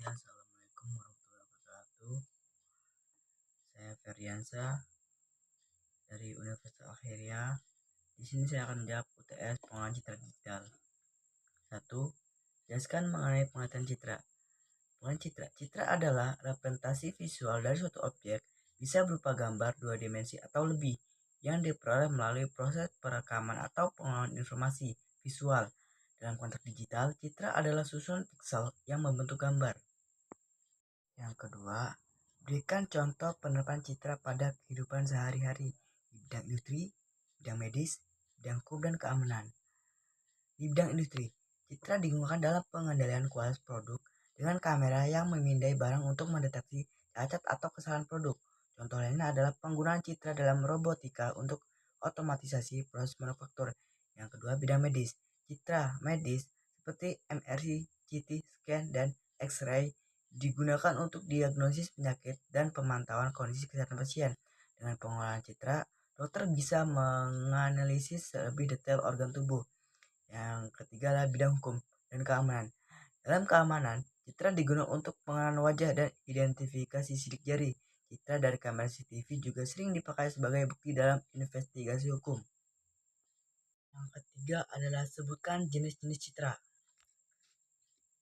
Ya, Assalamualaikum warahmatullahi wabarakatuh. Saya Ferdiansa dari Universitas Al-Khairia. Di sini saya akan menjawab UTS pengolahan citra digital. 1. Jelaskan mengenai penglihatan citra. Pengolahan citra. Citra adalah representasi visual dari suatu objek, bisa berupa gambar dua dimensi atau lebih, yang diperoleh melalui proses perekaman atau pengolahan informasi visual. Dalam konteks digital, citra adalah susunan piksel yang membentuk gambar. Yang kedua, berikan contoh penerapan citra pada kehidupan sehari-hari di bidang industri, bidang medis, bidang hukum dan keamanan. Di bidang industri, citra digunakan dalam pengendalian kualitas produk dengan kamera yang memindai barang untuk mendeteksi cacat atau kesalahan produk. Contoh lainnya adalah penggunaan citra dalam robotika untuk otomatisasi proses manufaktur. Yang kedua, bidang medis. Citra medis seperti MRI, CT scan, dan X-ray digunakan untuk diagnosis penyakit dan pemantauan kondisi kesehatan pasien. Dengan pengolahan citra, dokter bisa menganalisis lebih detail organ tubuh. Yang ketiga adalah bidang hukum dan keamanan. Dalam keamanan, citra digunakan untuk pengenalan wajah dan identifikasi sidik jari. Citra dari kamera CCTV juga sering dipakai sebagai bukti dalam investigasi hukum. Yang ketiga adalah sebutkan jenis-jenis citra.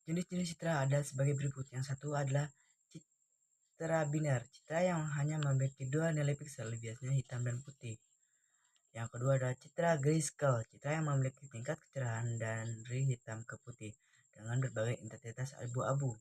Jenis-jenis citra ada sebagai berikut. Yang satu adalah citra biner, citra yang hanya memiliki dua nilai piksel, biasanya hitam dan putih. Yang kedua adalah citra grayscale, citra yang memiliki tingkat kecerahan dari hitam ke putih dengan berbagai intensitas abu-abu.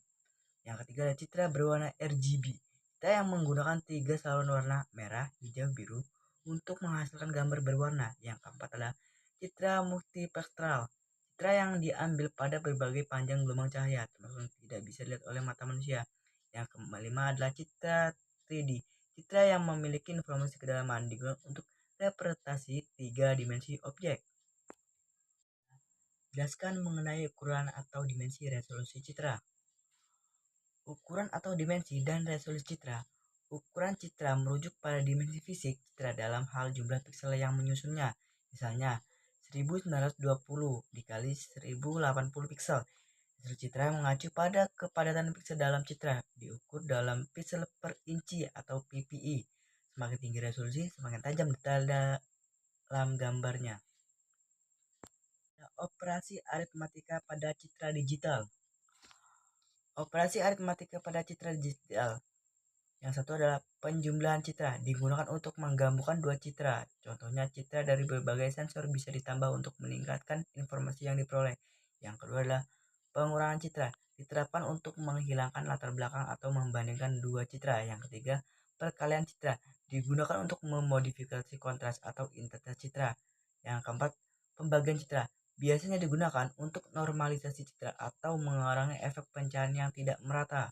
Yang ketiga adalah citra berwarna RGB, citra yang menggunakan 3 saluran warna merah, hijau, biru untuk menghasilkan gambar berwarna. Yang keempat adalah citra multispektral, citra yang diambil pada berbagai panjang gelombang cahaya, termasuk tidak bisa dilihat oleh mata manusia. Yang kelima adalah citra 3D, citra yang memiliki informasi kedalaman digunakan untuk representasi 3 dimensi objek. Jelaskan mengenai ukuran atau dimensi resolusi citra. Ukuran atau dimensi dan resolusi citra. Ukuran citra merujuk pada dimensi fisik citra dalam hal jumlah piksel yang menyusunnya. Misalnya 1920 dikali 1080 piksel. Hasil citra mengacu pada kepadatan piksel dalam citra, diukur dalam piksel per inci atau ppi. Semakin tinggi resolusi, semakin tajam detail dalam gambarnya. Operasi aritmatika pada citra digital. Operasi aritmatika pada citra digital. Yang satu adalah penjumlahan citra, digunakan untuk menggabungkan dua citra. Contohnya citra dari berbagai sensor bisa ditambah untuk meningkatkan informasi yang diperoleh. Yang kedua adalah pengurangan citra, diterapkan untuk menghilangkan latar belakang atau membandingkan dua citra. Yang ketiga, perkalian citra, digunakan untuk memodifikasi kontras atau intensitas citra. Yang keempat, pembagian citra, biasanya digunakan untuk normalisasi citra atau mengurangi efek pencahayaan yang tidak merata.